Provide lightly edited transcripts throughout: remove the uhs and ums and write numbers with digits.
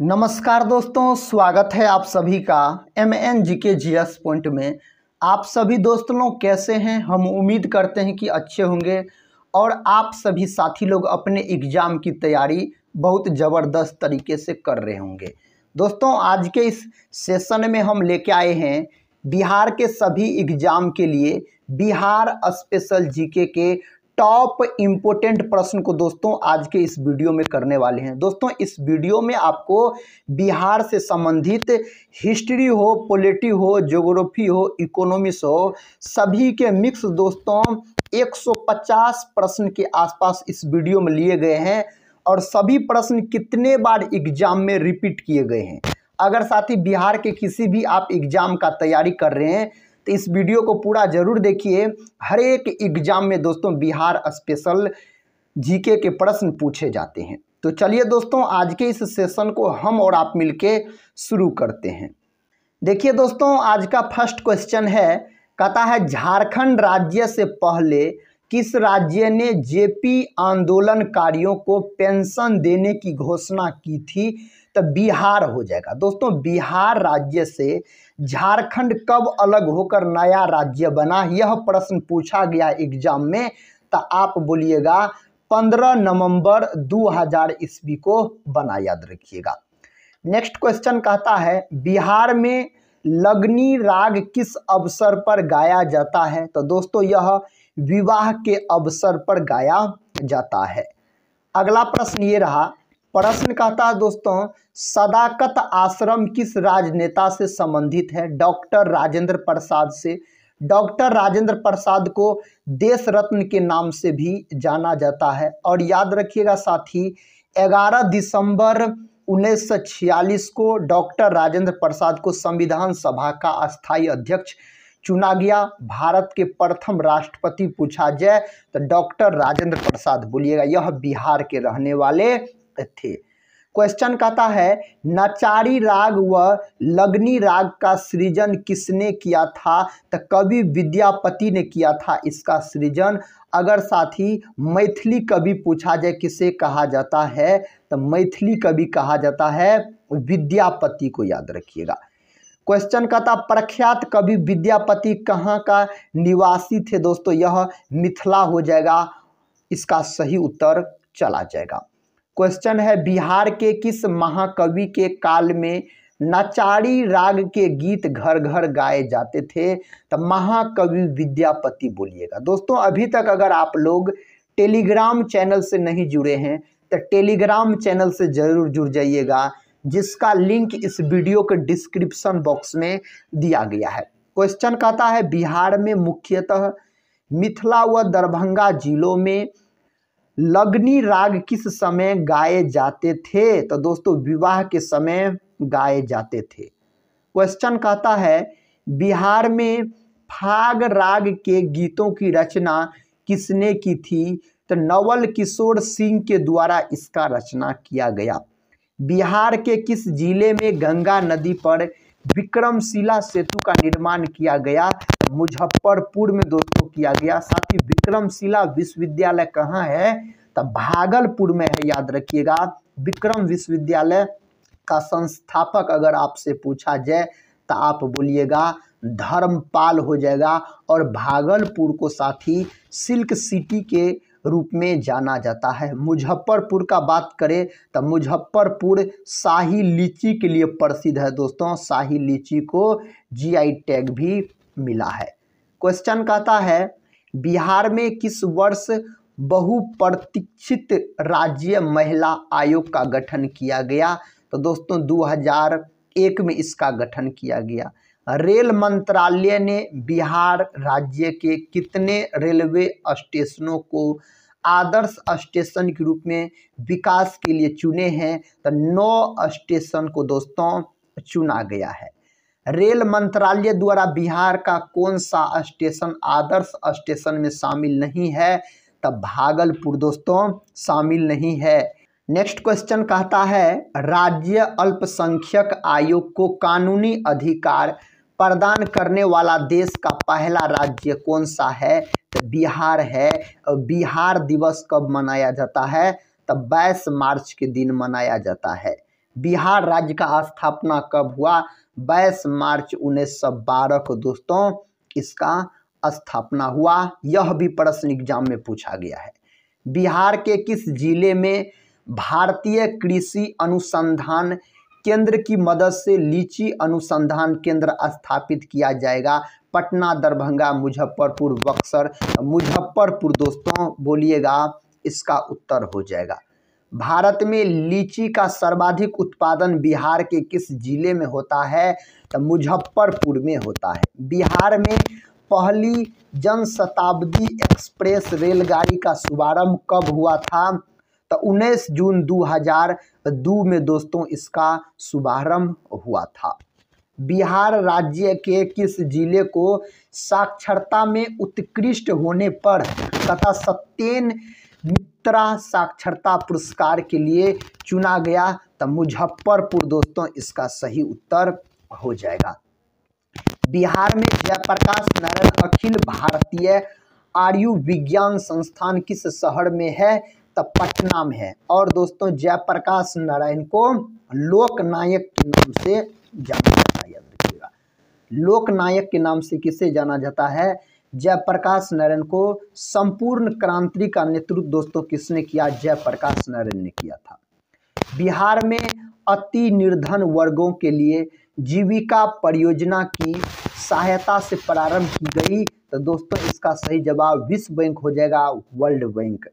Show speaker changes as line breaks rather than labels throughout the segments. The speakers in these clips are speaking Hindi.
नमस्कार दोस्तों, स्वागत है आप सभी का MNGK GS पॉइंट में। आप सभी दोस्त लोग कैसे हैं? हम उम्मीद करते हैं कि अच्छे होंगे और आप सभी साथी लोग अपने एग्ज़ाम की तैयारी बहुत ज़बरदस्त तरीके से कर रहे होंगे। दोस्तों, आज के इस सेशन में हम लेके आए हैं बिहार के सभी एग्ज़ाम के लिए बिहार स्पेशल जीके के टॉप इम्पोर्टेंट प्रश्न को दोस्तों आज के इस वीडियो में करने वाले हैं। दोस्तों, इस वीडियो में आपको बिहार से संबंधित हिस्ट्री हो, पॉलिटी हो, ज्योग्राफी हो, इकोनॉमिक्स हो, सभी के मिक्स दोस्तों 150 प्रश्न के आसपास इस वीडियो में लिए गए हैं और सभी प्रश्न कितने बार एग्जाम में रिपीट किए गए हैं। अगर साथी बिहार के किसी भी आप एग्जाम का तैयारी कर रहे हैं तो इस वीडियो को पूरा जरूर देखिए। हर एक एग्जाम में दोस्तों बिहार स्पेशल जीके के प्रश्न पूछे जाते हैं। तो चलिए दोस्तों, आज के इस सेशन को हम और आप मिलके शुरू करते हैं। देखिए दोस्तों, आज का फर्स्ट क्वेश्चन है, कहता है झारखंड राज्य से पहले किस राज्य ने जेपी आंदोलनकारियों को पेंशन देने की घोषणा की थी? तो बिहार हो जाएगा। दोस्तों, बिहार राज्य से झारखंड कब अलग होकर नया राज्य बना, यह प्रश्न पूछा गया एग्जाम में। तो आप बोलिएगा 15 नवंबर 2000 ईस्वी को बना, याद रखिएगा। नेक्स्ट क्वेश्चन कहता है बिहार में लगनी राग किस अवसर पर गाया जाता है? तो दोस्तों, यह विवाह के अवसर पर गाया जाता है। अगला प्रश्न ये रहा, प्रश्न कहता है दोस्तों सदाकत आश्रम किस राजनेता से संबंधित है? डॉक्टर राजेंद्र प्रसाद से। डॉक्टर राजेंद्र प्रसाद को देश रत्न के नाम से भी जाना जाता है। और याद रखिएगा साथी, 11 दिसंबर 1946 को डॉक्टर राजेंद्र प्रसाद को संविधान सभा का अस्थायी अध्यक्ष चुना गया। भारत के प्रथम राष्ट्रपति पूछा जाए तो डॉक्टर राजेंद्र प्रसाद बोलिएगा, यह बिहार के रहने वाले थे। क्वेश्चन कहता है नचारी राग व लगनी राग का सृजन किसने किया था? तो कवि विद्यापति ने किया था इसका सृजन। अगर साथी मैथिली कवि पूछा जाए किसे कहा जाता है, तो मैथिली कवि कहा जाता है विद्यापति को, याद रखिएगा। क्वेश्चन कहता प्रख्यात कवि विद्यापति कहाँ का निवासी थे? दोस्तों, यह मिथिला हो जाएगा, इसका सही उत्तर चला जाएगा। क्वेश्चन है बिहार के किस महाकवि के काल में नचारी राग के गीत घर घर गाए जाते थे? तो महाकवि विद्यापति बोलिएगा। दोस्तों, अभी तक अगर आप लोग टेलीग्राम चैनल से नहीं जुड़े हैं तो टेलीग्राम चैनल से जरूर जुड़ जाइएगा, जिसका लिंक इस वीडियो के डिस्क्रिप्शन बॉक्स में दिया गया है। क्वेश्चन कहता है बिहार में मुख्यतः मिथिला व दरभंगा जिलों में लगनी राग किस समय गाए जाते थे? तो दोस्तों, विवाह के समय गाए जाते थे। क्वेश्चन कहता है बिहार में फाग राग के गीतों की रचना किसने की थी? तो नवल किशोर सिंह के द्वारा इसका रचना किया गया। बिहार के किस जिले में गंगा नदी पर विक्रमशिला सेतु का निर्माण किया गया? मुजफ्फरपुर में दोस्तों किया गया। साथ ही विक्रमशिला विश्वविद्यालय कहाँ है? तो भागलपुर में है, याद रखिएगा। विक्रम विश्वविद्यालय का संस्थापक अगर आपसे पूछा जाए तो आप बोलिएगा धर्मपाल हो जाएगा। और भागलपुर को साथी सिल्क सिटी के रूप में जाना जाता है। मुजफ्फरपुर का बात करें तो मुजफ्फरपुर शाही लीची के लिए प्रसिद्ध है। दोस्तों, शाही लीची को GI टैग भी मिला है। क्वेश्चन कहता है बिहार में किस वर्ष बहुप्रतीक्षित राज्य महिला आयोग का गठन किया गया? तो दोस्तों, 2001 में इसका गठन किया गया। रेल मंत्रालय ने बिहार राज्य के कितने रेलवे स्टेशनों को आदर्श स्टेशन के रूप में विकास के लिए चुने हैं? तो 9 स्टेशन को दोस्तों चुना गया है। रेल मंत्रालय द्वारा बिहार का कौन सा स्टेशन आदर्श स्टेशन में शामिल नहीं है? तब भागलपुर दोस्तों शामिल नहीं है। नेक्स्ट क्वेश्चन कहता है राज्य अल्पसंख्यक आयोग को कानूनी अधिकार प्रदान करने वाला देश का पहला राज्य कौन सा है? तो बिहार है। और बिहार दिवस कब मनाया जाता है? तो 22 मार्च के दिन मनाया जाता है। बिहार राज्य का स्थापना कब हुआ? 22 मार्च 1912 को दोस्तों इसका स्थापना हुआ। यह भी प्रश्न एग्जाम में पूछा गया है। बिहार के किस जिले में भारतीय कृषि अनुसंधान केंद्र की मदद से लीची अनुसंधान केंद्र स्थापित किया जाएगा? पटना, दरभंगा, मुजफ्फरपुर, बक्सर। मुजफ्फरपुर दोस्तों बोलिएगा, इसका उत्तर हो जाएगा। भारत में लीची का सर्वाधिक उत्पादन बिहार के किस जिले में होता है? तो मुजफ्फरपुर में होता है। बिहार में पहली जनशताब्दी एक्सप्रेस रेलगाड़ी का शुभारंभ कब हुआ था? तो 19 जून 2002 में दोस्तों इसका शुभारंभ हुआ था। बिहार राज्य के किस जिले को साक्षरता में उत्कृष्ट होने पर तथा सत्येन मित्रा साक्षरता पुरस्कार के लिए चुना गया? तो मुजफ्फरपुर दोस्तों इसका सही उत्तर हो जाएगा। बिहार में जयप्रकाश नारायण अखिल भारतीय आयुर्विज्ञान संस्थान किस शहर में है? तो पटना में है। और दोस्तों जयप्रकाश नारायण को लोकनायक के नाम से जाना जाता है, याद रखिएगा। लोकनायक के नाम से किसे जाना जाता है? जयप्रकाश नारायण को। संपूर्ण क्रांति का नेतृत्व दोस्तों किसने किया? जयप्रकाश नारायण ने किया था। बिहार में अति निर्धन वर्गों के लिए जीविका परियोजना की सहायता से प्रारंभ की गई? तो दोस्तों इसका सही जवाब विश्व बैंक हो जाएगा, वर्ल्ड बैंक।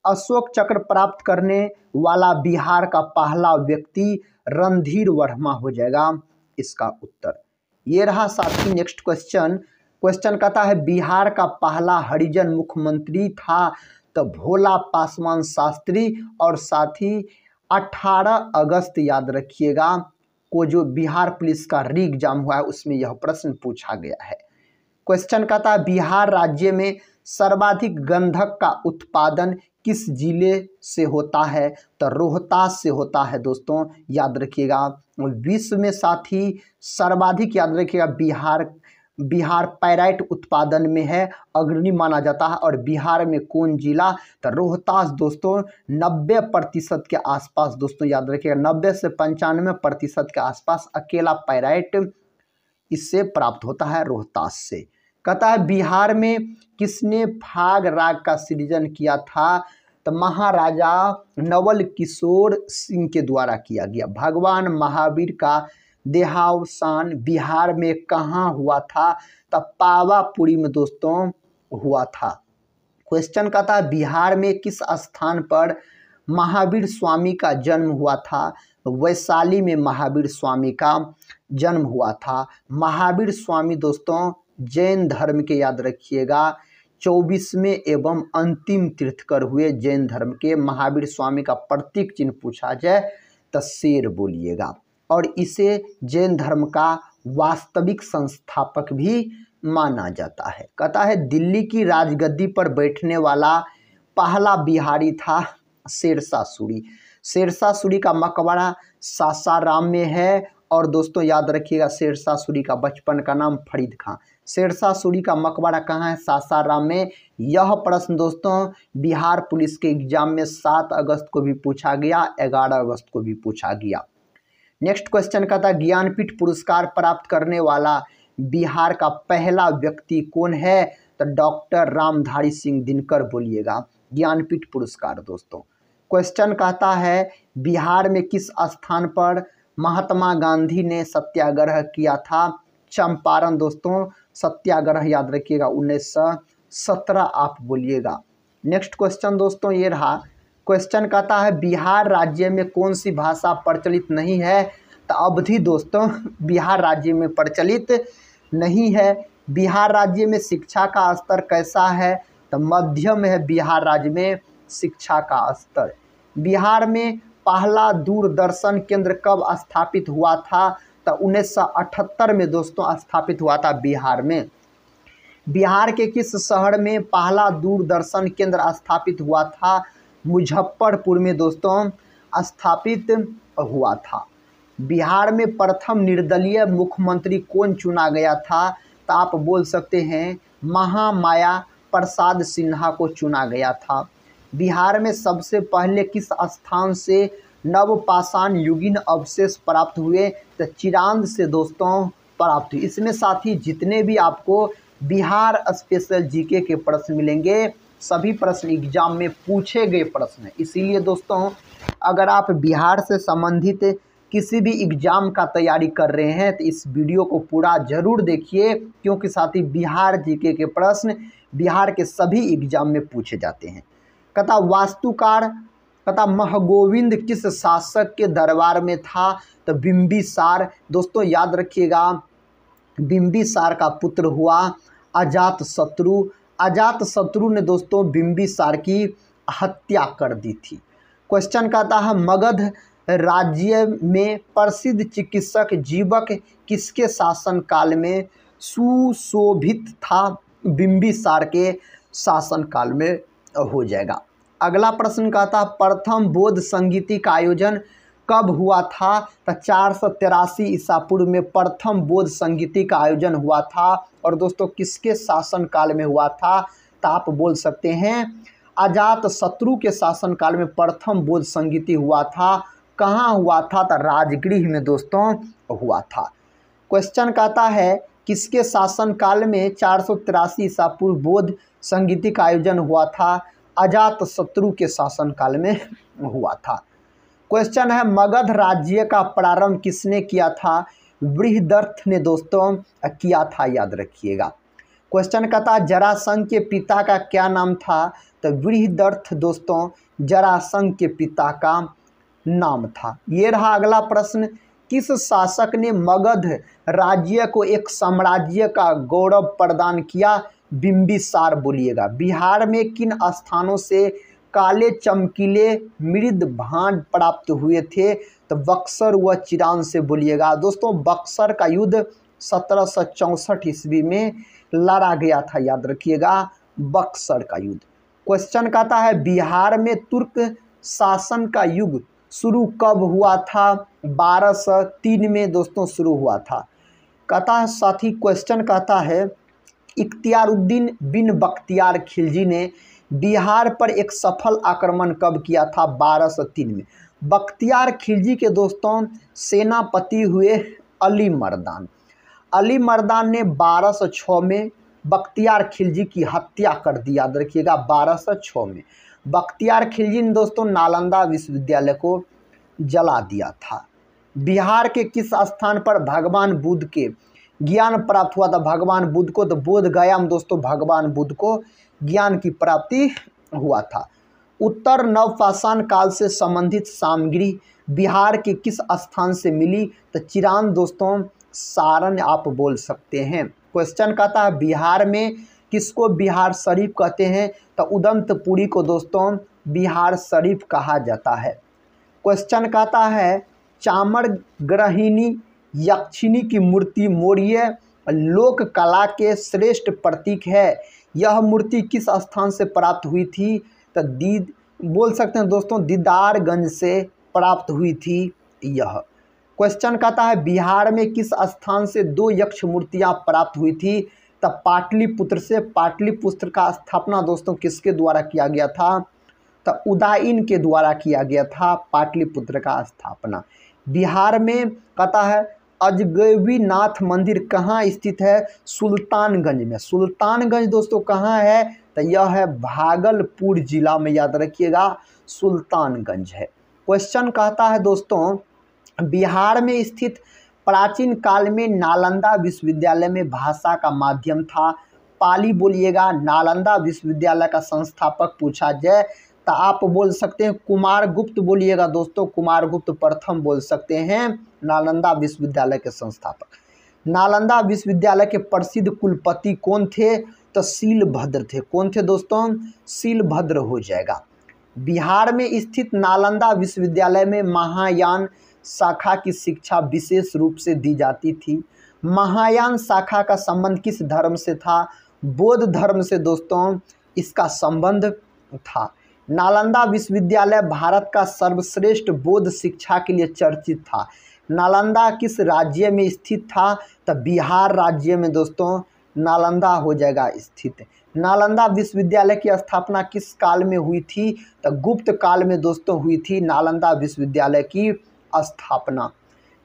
अशोक चक्र प्राप्त करने वाला बिहार का पहला व्यक्ति रणधीर वर्मा हो जाएगा इसका उत्तर। ये रहा साथी नेक्स्ट क्वेश्चन। क्वेश्चन कहता है बिहार का पहला हरिजन मुख्यमंत्री था? तो भोला पासवान शास्त्री। और साथ ही 18 अगस्त याद रखिएगा को जो बिहार पुलिस का री एग्जाम हुआ है उसमें यह प्रश्न पूछा गया है। क्वेश्चन कहता है बिहार राज्य में सर्वाधिक गंधक का उत्पादन किस जिले से होता है? तो रोहतास से होता है दोस्तों, याद रखिएगा। विश्व में साथ ही सर्वाधिक याद रखिएगा बिहार पैराइट उत्पादन में है, अग्रणी माना जाता है। और बिहार में कौन जिला? तो रोहतास दोस्तों 90% के आसपास दोस्तों याद रखिएगा, 90 से 95% के आसपास अकेला पैराइट इससे प्राप्त होता है, रोहतास से। कहता है बिहार में किसने फाग राग का सृजन किया था? तो महाराजा नवल किशोर सिंह के द्वारा किया गया। भगवान महावीर का देहावसान बिहार में कहाँ हुआ था? तो पावापुरी में दोस्तों हुआ था। क्वेश्चन का था बिहार में किस स्थान पर महावीर स्वामी का जन्म हुआ था? वैशाली में महावीर स्वामी का जन्म हुआ था। महावीर स्वामी दोस्तों जैन धर्म के याद रखिएगा 24वें एवं अंतिम तीर्थकर हुए जैन धर्म के। महावीर स्वामी का प्रतीक चिन्ह पूछा जाए तो शेर बोलिएगा। और इसे जैन धर्म का वास्तविक संस्थापक भी माना जाता है। कहता है दिल्ली की राजगद्दी पर बैठने वाला पहला बिहारी था शेरशाह सूरी। शेरशाह सूरी का मकबरा सासाराम में है। और दोस्तों याद रखिएगा शेरशाह सूरी का बचपन का नाम फरीद खां। शेरशाह सूरी का मकबरा कहाँ है? सासाराम में। यह प्रश्न दोस्तों बिहार पुलिस के एग्जाम में 7 अगस्त को भी पूछा गया, 11 अगस्त को भी पूछा गया। नेक्स्ट क्वेश्चन का था ज्ञानपीठ पुरस्कार प्राप्त करने वाला बिहार का पहला व्यक्ति कौन है? तो डॉक्टर रामधारी सिंह दिनकर बोलिएगा, ज्ञानपीठ पुरस्कार दोस्तों। क्वेश्चन कहता है बिहार में किस स्थान पर महात्मा गांधी ने सत्याग्रह किया था? चंपारण दोस्तों सत्याग्रह याद रखिएगा 1917 आप बोलिएगा। नेक्स्ट क्वेश्चन दोस्तों ये रहा। क्वेश्चन कहता है बिहार राज्य में कौन सी भाषा प्रचलित नहीं है? तो अवधी दोस्तों बिहार राज्य में प्रचलित नहीं है। बिहार राज्य में शिक्षा का स्तर कैसा है? तो मध्यम है बिहार राज्य में शिक्षा का स्तर। बिहार में पहला दूरदर्शन केंद्र कब स्थापित हुआ था? तो 1978 में दोस्तों स्थापित हुआ था बिहार में। बिहार के किस शहर में पहला दूरदर्शन केंद्र स्थापित हुआ था? मुजफ्फरपुर में दोस्तों स्थापित हुआ था। बिहार में प्रथम निर्दलीय मुख्यमंत्री कौन चुना गया था? तो आप बोल सकते हैं महामाया प्रसाद सिन्हा को चुना गया था। बिहार में सबसे पहले किस स्थान से नवपाषाण युगीन अवशेष प्राप्त हुए, तो चिरांद से दोस्तों प्राप्त हुई। इसमें साथ ही जितने भी आपको बिहार स्पेशल जीके के प्रश्न मिलेंगे, सभी प्रश्न एग्जाम में पूछे गए प्रश्न हैं। इसीलिए दोस्तों अगर आप बिहार से संबंधित किसी भी एग्ज़ाम का तैयारी कर रहे हैं तो इस वीडियो को पूरा ज़रूर देखिए, क्योंकि साथ ही बिहार जीके के प्रश्न बिहार के सभी एग्ज़ाम में पूछे जाते हैं। कथा वास्तुकार तथा महगोविंद किस शासक के दरबार में था, तो बिंबिसार। दोस्तों याद रखिएगा, बिंबिसार का पुत्र हुआ अजातशत्रु। अजातशत्रु ने दोस्तों बिंबिसार की हत्या कर दी थी। क्वेश्चन कहता है मगध राज्य में प्रसिद्ध चिकित्सक जीवक किसके शासन काल में सुशोभित था, बिंबिसार के शासन काल में हो जाएगा। अगला प्रश्न कहता है प्रथम बौद्ध संगीति का आयोजन कब हुआ था, तो 483 ईसा पूर्व में प्रथम बौद्ध संगीति का आयोजन हुआ था। और दोस्तों किसके शासन काल में हुआ था, तो आप बोल सकते हैं अजातशत्रु के शासन काल में प्रथम बौद्ध संगीति हुआ था। कहाँ हुआ था, तो राजगृह में दोस्तों हुआ था। क्वेश्चन कहता है किसके शासन काल में 483 ईसा पूर्व बौद्ध संगीति का आयोजन हुआ था, अजातशत्रु के शासन काल में हुआ था। क्वेश्चन है मगध राज्य का प्रारंभ किसने किया था, बृहदर्थ ने दोस्तों किया था, याद रखिएगा। क्वेश्चन कहता जरासंध के पिता का क्या नाम था, तो बृहदर्थ दोस्तों जरासंध के पिता का नाम था। ये रहा अगला प्रश्न, किस शासक ने मगध राज्य को एक साम्राज्य का गौरव प्रदान किया, बिंबिसार बोलिएगा। बिहार में किन स्थानों से काले चमकीले मृद भांड प्राप्त हुए थे, तो बक्सर व चिरांद से बोलिएगा। दोस्तों बक्सर का युद्ध 1764 ईस्वी में लड़ा गया था, याद रखिएगा बक्सर का युद्ध। क्वेश्चन कहता है बिहार में तुर्क शासन का युग शुरू कब हुआ था, 1203 में दोस्तों शुरू हुआ था। कहता है साथी क्वेश्चन कहता है इख्तियारुद्दीन बिन बख्तियार खिलजी ने बिहार पर एक सफल आक्रमण कब किया था, 1203 में। बख्तियार खिलजी के दोस्तों सेनापति हुए अली मर्दान। अली मर्दान ने 1206 में बख्तियार खिलजी की हत्या कर दी, याद रखिएगा 1206 में। बख्तियार खिलजी ने दोस्तों नालंदा विश्वविद्यालय को जला दिया था। बिहार के किस स्थान पर भगवान बुद्ध के ज्ञान प्राप्त हुआ था, भगवान बुद्ध को, तो बोध गया में दोस्तों भगवान बुद्ध को ज्ञान की प्राप्ति हुआ था। उत्तर नवपाषाण काल से संबंधित सामग्री बिहार के किस स्थान से मिली, तो चिरांद दोस्तों सारण आप बोल सकते हैं। क्वेश्चन कहता है बिहार में किसको बिहार शरीफ कहते हैं, तो उदंतपुरी को दोस्तों बिहार शरीफ कहा जाता है। क्वेश्चन कहता है चामर ग्रहिणी यक्षिणी की मूर्ति मौर्य लोक कला के श्रेष्ठ प्रतीक है, यह मूर्ति किस स्थान से प्राप्त हुई थी, तो बोल सकते हैं दोस्तों दीदारगंज से प्राप्त हुई थी यह। क्वेश्चन कहता है बिहार में किस स्थान से 2 यक्ष मूर्तियां प्राप्त हुई थी, तब पाटलिपुत्र से। पाटलिपुत्र का स्थापना दोस्तों किसके द्वारा किया गया था, तो उदाइन के द्वारा किया गया था पाटलिपुत्र का स्थापना। बिहार में कहता है अजगैबीनाथ मंदिर कहाँ स्थित है, सुल्तानगंज में। सुल्तानगंज दोस्तों कहाँ है, तो यह है भागलपुर जिला में, याद रखिएगा सुल्तानगंज है। क्वेश्चन कहता है दोस्तों बिहार में स्थित प्राचीन काल में नालंदा विश्वविद्यालय में भाषा का माध्यम था, पाली बोलिएगा। नालंदा विश्वविद्यालय का संस्थापक पूछा जाए तो आप बोल सकते हैं कुमारगुप्त बोलिएगा दोस्तों, कुमारगुप्त प्रथम बोल सकते हैं नालंदा विश्वविद्यालय के संस्थापक। नालंदा विश्वविद्यालय के प्रसिद्ध कुलपति कौन थे, तो शीलभद्र थे। कौन थे दोस्तों, शीलभद्र हो जाएगा। बिहार में स्थित नालंदा विश्वविद्यालय में महायान शाखा की शिक्षा विशेष रूप से दी जाती थी। महायान शाखा का संबंध किस धर्म से था, बौद्ध धर्म से दोस्तों इसका संबंध था। नालंदा विश्वविद्यालय भारत का सर्वश्रेष्ठ बौद्ध शिक्षा के लिए चर्चित था। नालंदा किस राज्य में स्थित था, तो बिहार राज्य में दोस्तों नालंदा हो जाएगा स्थित। नालंदा विश्वविद्यालय की स्थापना किस काल में हुई थी? तो गुप्त काल में दोस्तों हुई थी नालंदा विश्वविद्यालय की स्थापना।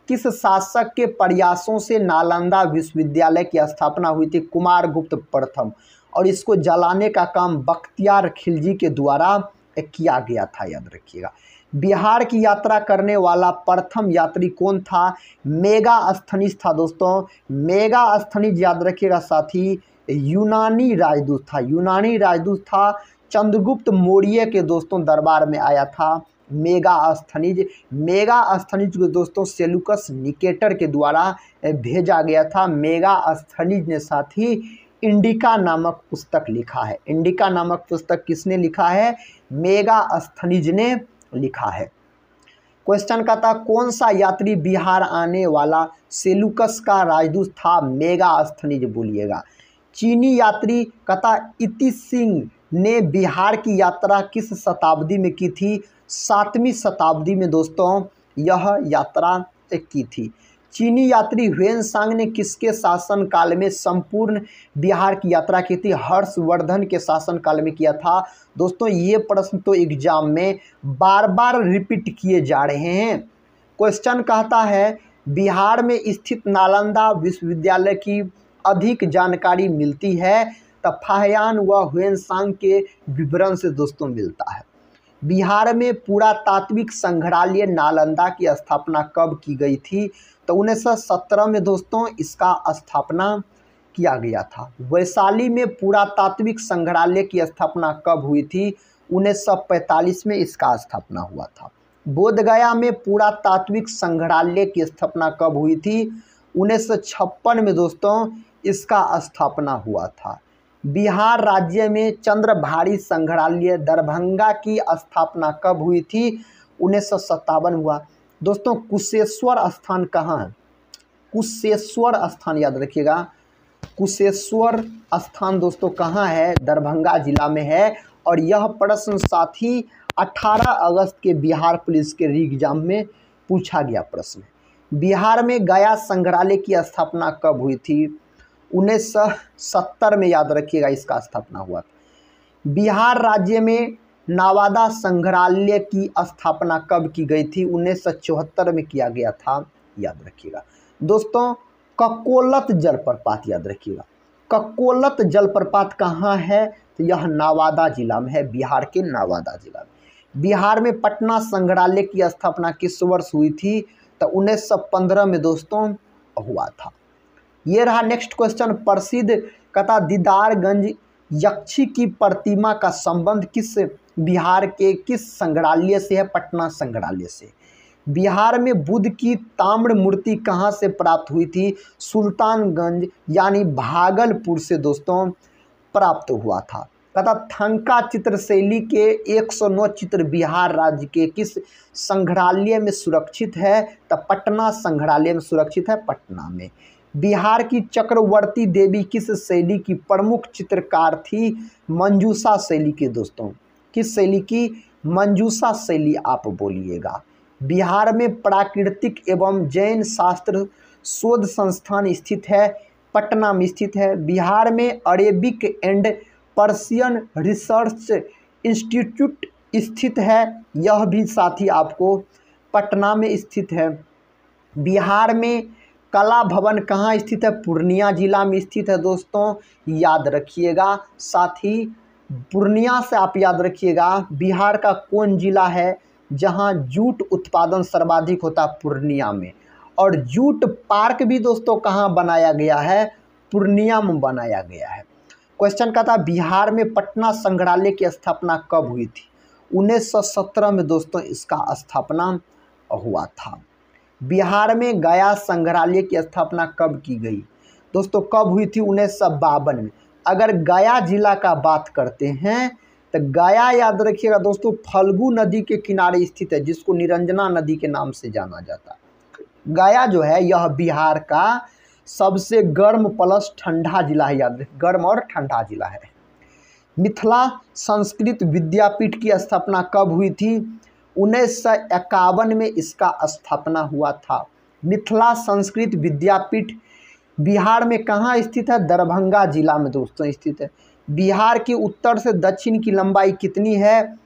किस शासक के प्रयासों से नालंदा विश्वविद्यालय की स्थापना हुई थी? कुमारगुप्त प्रथम। और इसको जलाने का काम बख्तियार खिलजी के द्वारा किया गया था, याद रखिएगा। बिहार की यात्रा करने वाला प्रथम यात्री कौन था? मेगास्थनीज था दोस्तों। मेगास्थनीज याद रखिएगा साथी, यूनानी राजदूत था। यूनानी राजदूत था, चंद्रगुप्त मौर्य के दोस्तों दरबार में आया था मेगास्थनीज। मेगास्थनीज को दोस्तों सेल्यूकस निकेटर के द्वारा भेजा गया था। मेगास्थनीज ने साथी इंडिका नामक पुस्तक लिखा है। इंडिका नामक पुस्तक किसने लिखा है? मेगास्थनीज ने लिखा है। क्वेश्चन का था कौन सा यात्री बिहार आने वाला सेल्यूकस का राजदूत था? मेगास्थनीज बोलिएगा। चीनी यात्री कथा इति सिंह ने बिहार की यात्रा किस शताब्दी में की थी? 7वीं शताब्दी में दोस्तों यह यात्रा की थी। चीनी यात्री ह्वेनसांग ने किसके शासन काल में संपूर्ण बिहार की यात्रा की थी? हर्षवर्धन के शासन काल में किया था। दोस्तों ये प्रश्न तो एग्जाम में बार बार रिपीट किए जा रहे हैं। क्वेश्चन कहता है बिहार में स्थित नालंदा विश्वविद्यालय की अधिक जानकारी मिलती है तो फाहियान व ह्वेनसांग के विवरण से दोस्तों मिलता है। बिहार में पुरातात्विक संग्रहालय नालंदा की स्थापना कब की गई थी? तो 1917 में दोस्तों इसका स्थापना किया गया था। वैशाली में पुरातात्विक संग्रहालय की स्थापना कब हुई थी? 1945 में इसका स्थापना हुआ था। बोधगया में पुरातात्विक संग्रहालय की स्थापना कब हुई थी? 1956 में दोस्तों इसका स्थापना हुआ था। बिहार राज्य में चंद्रभारी संग्रहालय दरभंगा की स्थापना कब हुई थी? 1957 हुआ। दोस्तों कुशेश्वर स्थान कहाँ है? कुशेश्वर स्थान याद रखिएगा। कुशेश्वर स्थान दोस्तों कहाँ है? दरभंगा जिला में है। और यह प्रश्न साथी 18 अगस्त के बिहार पुलिस के री एग्जाम में पूछा गया प्रश्न। बिहार में गया संग्रहालय की स्थापना कब हुई थी? 1970 में याद रखिएगा इसका स्थापना हुआ था। बिहार राज्य में नवादा संग्रहालय की स्थापना कब की गई थी? 1974 में किया गया था, याद रखिएगा। दोस्तों ककोलत जलप्रपात याद रखिएगा। ककोलत जलप्रपात कहाँ है? तो यह नवादा जिला में है, बिहार के नवादा जिला में। बिहार में पटना संग्रहालय की स्थापना किस वर्ष हुई थी? तो 1915 में दोस्तों हुआ था। ये रहा नेक्स्ट क्वेश्चन। प्रसिद्ध कथा दीदारगंज यक्षी की प्रतिमा का संबंध किस बिहार के किस संग्रहालय से है? पटना संग्रहालय से। बिहार में बुद्ध की ताम्र मूर्ति कहाँ से प्राप्त हुई थी? सुल्तानगंज यानी भागलपुर से दोस्तों प्राप्त हुआ था। कथा थंका चित्र शैली के 109 चित्र बिहार राज्य के किस संग्रहालय में सुरक्षित है? तो पटना संग्रहालय में सुरक्षित है, पटना में। बिहार की चक्रवर्ती देवी किस शैली की प्रमुख चित्रकार थी? मंजूषा शैली की दोस्तों। किस शैली की? मंजूषा शैली आप बोलिएगा। बिहार में प्राकृतिक एवं जैन शास्त्र शोध संस्थान स्थित है, पटना में स्थित है। बिहार में Arabic and Persian research institute स्थित है, यह भी साथी आपको पटना में स्थित है। बिहार में कला भवन कहाँ स्थित है? पूर्णिया जिला में स्थित है दोस्तों, याद रखिएगा। साथ ही पूर्णिया से आप याद रखिएगा बिहार का कौन जिला है जहाँ जूट उत्पादन सर्वाधिक होता है? पूर्णिया में। और जूट पार्क भी दोस्तों कहाँ बनाया गया है? पूर्णिया में बनाया गया है। क्वेश्चन का था बिहार में पटना संग्रहालय की स्थापना कब हुई थी? 1917 में दोस्तों इसका स्थापना हुआ था। बिहार में गया संग्रहालय की स्थापना कब की गई? दोस्तों कब हुई थी? 1952 में। अगर गया जिला का बात करते हैं तो गया याद रखिएगा दोस्तों फल्गु नदी के किनारे स्थित है, जिसको निरंजना नदी के नाम से जाना जाता है। गया जो है यह बिहार का सबसे गर्म प्लस ठंडा जिला है, याद रखिए गर्म और ठंडा जिला है। मिथिला संस्कृत विद्यापीठ की स्थापना कब हुई थी? 1951 में इसका स्थापना हुआ था। मिथिला संस्कृत विद्यापीठ बिहार में कहाँ स्थित है? दरभंगा जिला में दोस्तों स्थित है। बिहार के उत्तर से दक्षिण की लंबाई कितनी है?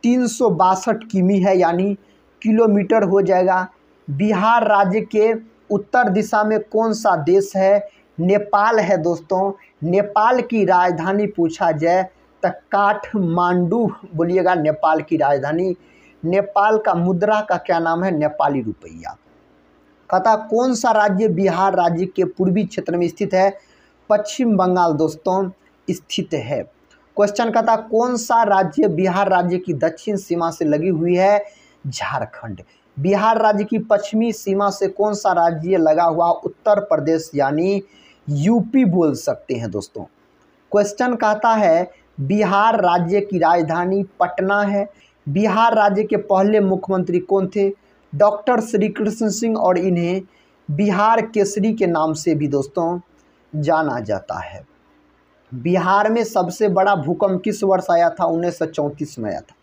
362 किमी है, यानी किलोमीटर हो जाएगा। बिहार राज्य के उत्तर दिशा में कौन सा देश है? नेपाल है दोस्तों। नेपाल की राजधानी पूछा जाए तो काठमांडू बोलिएगा नेपाल की राजधानी। नेपाल का मुद्रा का क्या नाम है? नेपाली रुपया। कहता कौन सा राज्य बिहार राज्य के पूर्वी क्षेत्र में स्थित है? पश्चिम बंगाल दोस्तों स्थित है। क्वेश्चन कहता कौन सा राज्य बिहार राज्य की दक्षिण सीमा से लगी हुई है? झारखंड। बिहार राज्य की पश्चिमी सीमा से कौन सा राज्य लगा हुआ? उत्तर प्रदेश, यानी यूपी बोल सकते हैं दोस्तों। क्वेश्चन कहता है बिहार राज्य की राजधानी पटना है। बिहार राज्य के पहले मुख्यमंत्री कौन थे? डॉक्टर श्री कृष्ण सिंह, और इन्हें बिहार केसरी के नाम से भी दोस्तों जाना जाता है। बिहार में सबसे बड़ा भूकंप किस वर्ष आया था? 1934 में आया था।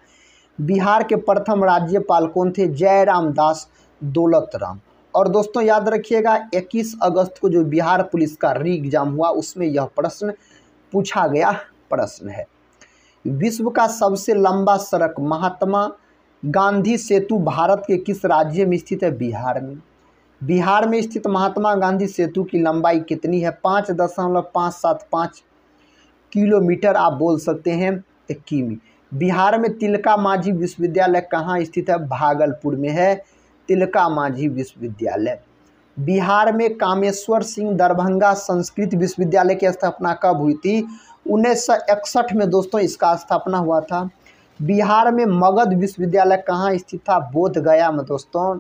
बिहार के प्रथम राज्यपाल कौन थे? जयराम दास दौलतराम। और दोस्तों याद रखिएगा 21 अगस्त को जो बिहार पुलिस का री एग्जाम हुआ उसमें यह प्रश्न पूछा गया प्रश्न है। विश्व का सबसे लंबा सड़क महात्मा गांधी सेतु भारत के किस राज्य में स्थित है? बिहार में। बिहार में स्थित महात्मा गांधी सेतु की लंबाई कितनी है? 5.575 किलोमीटर आप बोल सकते हैं, किमी। बिहार में तिलका मांझी विश्वविद्यालय कहाँ स्थित है? भागलपुर में है तिलका मांझी विश्वविद्यालय। बिहार में कामेश्वर सिंह दरभंगा संस्कृत विश्वविद्यालय की स्थापना कब हुई थी? 1961 में दोस्तों इसका स्थापना हुआ था। बिहार में मगध विश्वविद्यालय कहाँ स्थित था? बोधगया में दोस्तों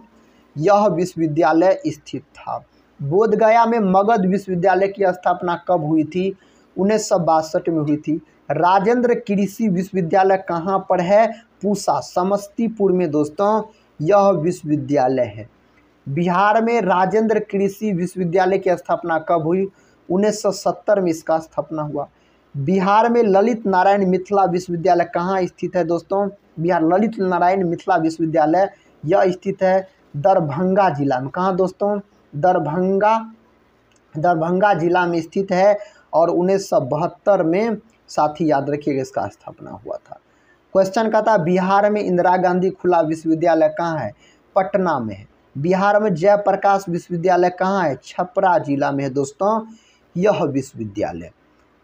यह विश्वविद्यालय स्थित था। बोधगया में मगध विश्वविद्यालय की स्थापना कब हुई थी? 1962 में हुई थी। राजेंद्र कृषि विश्वविद्यालय कहाँ पर है? पूसा समस्तीपुर में दोस्तों यह विश्वविद्यालय है। बिहार में राजेंद्र कृषि विश्वविद्यालय की स्थापना कब हुई? 1970 में इसका स्थापना हुआ। बिहार में ललित नारायण मिथिला विश्वविद्यालय कहाँ स्थित है दोस्तों? बिहार ललित नारायण मिथिला विश्वविद्यालय यह स्थित है दरभंगा जिला में। कहाँ दोस्तों? दरभंगा जिला में स्थित है। और 1972 में साथी याद रखिएगा इसका स्थापना हुआ था। क्वेश्चन का था बिहार में इंदिरा गांधी खुला विश्वविद्यालय कहाँ है? पटना में है। बिहार में जयप्रकाश विश्वविद्यालय कहाँ है? छपरा जिला में है दोस्तों यह विश्वविद्यालय।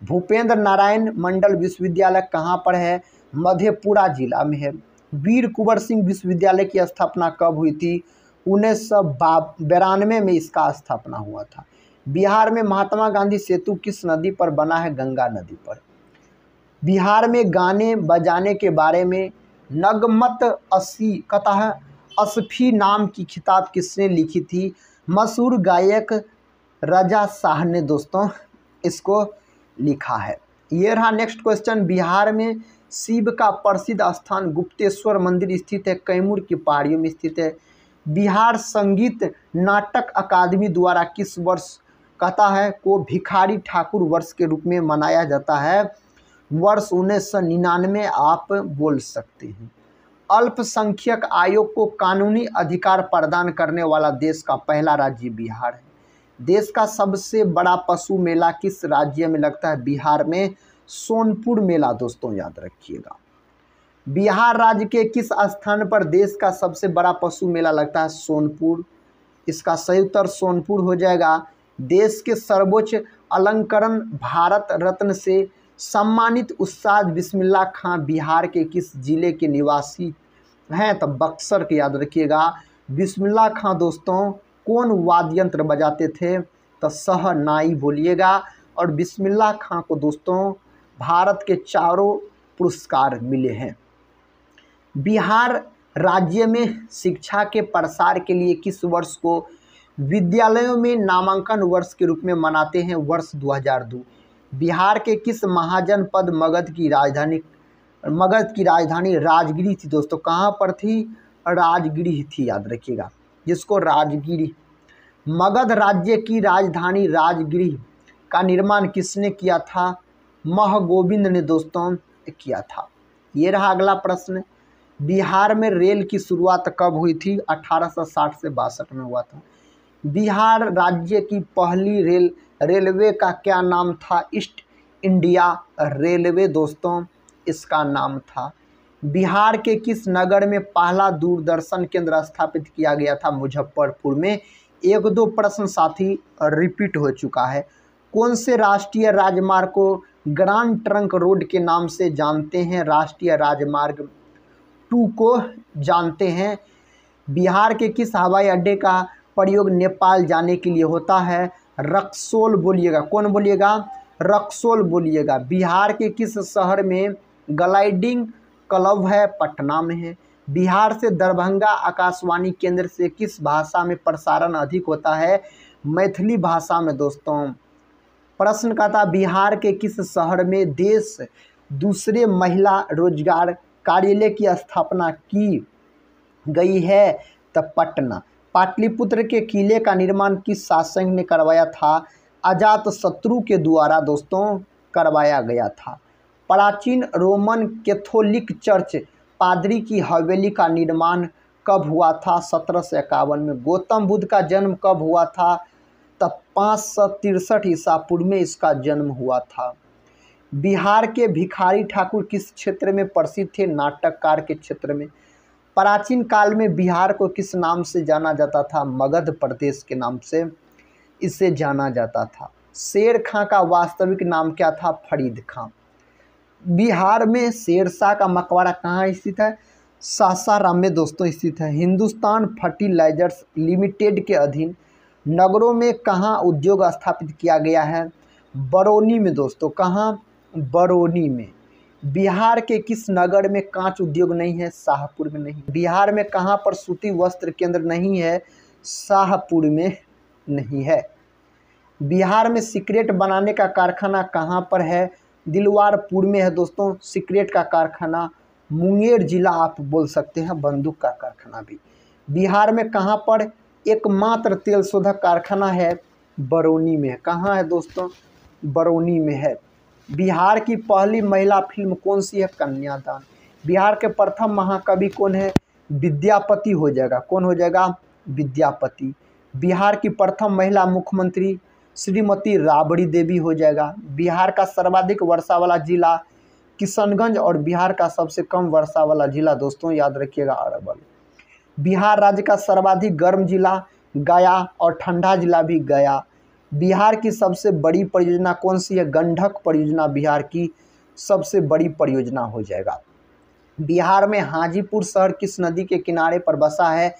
भूपेंद्र नारायण मंडल विश्वविद्यालय कहाँ पर है? मधेपुरा जिला में है। वीर कुंवर सिंह विश्वविद्यालय की स्थापना कब हुई थी? 1992 में इसका स्थापना हुआ था। बिहार में महात्मा गांधी सेतु किस नदी पर बना है? गंगा नदी पर। बिहार में गाने बजाने के बारे में नगमत असफी नाम की किताब किसने लिखी थी? मशहूर गायक रजा शाह ने दोस्तों इसको लिखा है। ये रहा नेक्स्ट क्वेश्चन। बिहार में शिव का प्रसिद्ध स्थान गुप्तेश्वर मंदिर स्थित है, कैमूर की पहाड़ियों में स्थित है। बिहार संगीत नाटक अकादमी द्वारा किस वर्ष कहता है को भिखारी ठाकुर वर्ष के रूप में मनाया जाता है? वर्ष 1999 आप बोल सकते हैं। अल्पसंख्यक आयोग को कानूनी अधिकार प्रदान करने वाला देश का पहला राज्य बिहार है। देश का सबसे बड़ा पशु मेला किस राज्य में लगता है? बिहार में सोनपुर मेला दोस्तों याद रखिएगा। बिहार राज्य के किस स्थान पर देश का सबसे बड़ा पशु मेला लगता है? सोनपुर। इसका सही उत्तर सोनपुर हो जाएगा। देश के सर्वोच्च अलंकरण भारत रत्न से सम्मानित उस्ताद बिस्मिल्लाह खां बिहार के किस जिले के निवासी हैं? तो बक्सर के याद रखिएगा। बिस्मिल्लाह खां दोस्तों कौन वाद्य यंत्र बजाते थे? तो शहनाई बोलिएगा। और बिस्मिल्लाह खां को दोस्तों भारत के 4 पुरस्कार मिले हैं। बिहार राज्य में शिक्षा के प्रसार के लिए किस वर्ष को विद्यालयों में नामांकन वर्ष के रूप में मनाते हैं? वर्ष 2002। बिहार के किस महाजनपद मगध की राजधानी राजगिरी थी दोस्तों? कहाँ पर थी? राजगिरी थी याद रखिएगा, जिसको राजगिरी। मगध राज्य की राजधानी राजगिरी का निर्माण किसने किया था? महगोविंद ने दोस्तों किया था। ये रहा अगला प्रश्न। बिहार में रेल की शुरुआत कब हुई थी? 1860 से 62 में हुआ था। बिहार राज्य की पहली रेलवे का क्या नाम था? ईस्ट इंडिया रेलवे दोस्तों इसका नाम था। बिहार के किस नगर में पहला दूरदर्शन केंद्र स्थापित किया गया था? मुजफ्फरपुर में। एक दो प्रश्न साथी रिपीट हो चुका है। कौन से राष्ट्रीय राजमार्ग को ग्रांड ट्रंक रोड के नाम से जानते हैं? राष्ट्रीय राजमार्ग 2 को जानते हैं। बिहार के किस हवाई अड्डे का प्रयोग नेपाल जाने के लिए होता है? रक्सौल बोलिएगा। कौन बोलिएगा? रक्सौल बोलिएगा। बिहार के किस शहर में ग्लाइडिंग क्लब है? पटना में है। बिहार से दरभंगा आकाशवाणी केंद्र से किस भाषा में प्रसारण अधिक होता है? मैथिली भाषा में दोस्तों। प्रश्न का था बिहार के किस शहर में देश दूसरे महिला रोजगार कार्यालय की स्थापना की गई है? तब पटना। पाटलिपुत्र के किले का निर्माण किस शासक ने करवाया था? अजातशत्रु के द्वारा दोस्तों करवाया गया था। प्राचीन रोमन कैथोलिक चर्च पादरी की हवेली का निर्माण कब हुआ था? 1751 में। गौतम बुद्ध का जन्म कब हुआ था? तब 563 ईसा पूर्व में इसका जन्म हुआ था। बिहार के भिखारी ठाकुर किस क्षेत्र में प्रसिद्ध थे? नाटककार के क्षेत्र में। प्राचीन काल में बिहार को किस नाम से जाना जाता था? मगध प्रदेश के नाम से इसे जाना जाता था। शेर खां का वास्तविक नाम क्या था? फरीद खां। बिहार में शेरशाह का मकबरा कहाँ स्थित है? सासाराम में दोस्तों स्थित है। हिंदुस्तान फर्टिलाइजर्स लिमिटेड के अधीन नगरों में कहाँ उद्योग स्थापित किया गया है? बरौनी में दोस्तों। कहाँ? बरौनी में। बिहार के किस नगर में कांच उद्योग नहीं है? शाहपुर में नहीं। बिहार में कहाँ पर सूती वस्त्र केंद्र नहीं है? शाहपुर में नहीं है। बिहार में सिगरेट बनाने का कारखाना कहाँ पर है? दिलवारपुर में है दोस्तों सिगरेट का कारखाना। मुंगेर जिला आप बोल सकते हैं, बंदूक का कारखाना भी। बिहार में कहाँ पर एकमात्र तेल शोधक कारखाना है? बरौनी में। कहाँ है दोस्तों? बरौनी में है। बिहार की पहली महिला फिल्म कौन सी है? कन्यादान। बिहार के प्रथम महाकवि कौन है? विद्यापति हो जाएगा। कौन हो जाएगा? विद्यापति। बिहार की प्रथम महिला मुख्यमंत्री श्रीमती राबड़ी देवी हो जाएगा। बिहार का सर्वाधिक वर्षा वाला जिला किशनगंज और बिहार का सबसे कम वर्षा वाला जिला दोस्तों याद रखिएगा अरवल। बिहार राज्य का सर्वाधिक गर्म जिला गया और ठंडा जिला भी गया। बिहार की सबसे बड़ी परियोजना कौन सी है? गंडक परियोजना बिहार की सबसे बड़ी परियोजना हो जाएगा। बिहार में हाजीपुर शहर किस नदी के किनारे पर बसा है?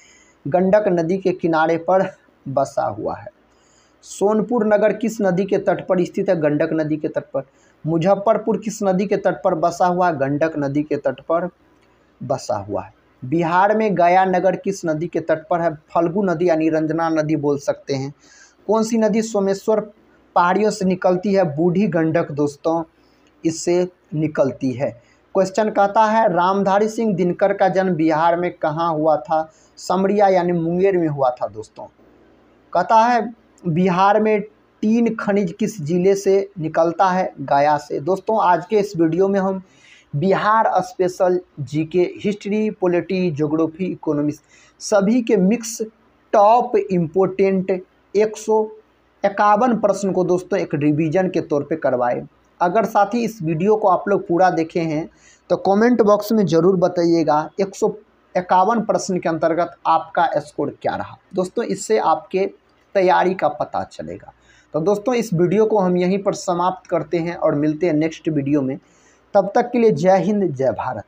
गंडक नदी के किनारे पर बसा हुआ है। सोनपुर नगर किस नदी के तट पर स्थित है? गंडक नदी के तट पर। मुजफ्फरपुर किस नदी के तट पर बसा हुआ है? गंडक नदी के तट पर बसा हुआ है। बिहार में गया नगर किस नदी के तट पर है? फल्गु नदी यानी रंजना नदी बोल सकते हैं। कौन सी नदी सोमेश्वर पहाड़ियों से निकलती है? बूढ़ी गंडक दोस्तों इससे निकलती है। क्वेश्चन कहता है रामधारी सिंह दिनकर का जन्म बिहार में कहाँ हुआ था? समरिया यानी मुंगेर में हुआ था दोस्तों। कहता है बिहार में टीन खनिज किस जिले से निकलता है? गया से। दोस्तों आज के इस वीडियो में हम Bihar special GK history polity geography economics सभी के मिक्स टॉप इम्पोर्टेंट 151 प्रश्न को दोस्तों एक रिवीजन के तौर पे करवाए। अगर साथ ही इस वीडियो को आप लोग पूरा देखे हैं तो कमेंट बॉक्स में ज़रूर बताइएगा 151 प्रश्न के अंतर्गत आपका स्कोर क्या रहा। दोस्तों इससे आपके तैयारी का पता चलेगा। तो दोस्तों इस वीडियो को हम यहीं पर समाप्त करते हैं और मिलते हैं नेक्स्ट वीडियो में। तब तक के लिए जय हिंद जय भारत।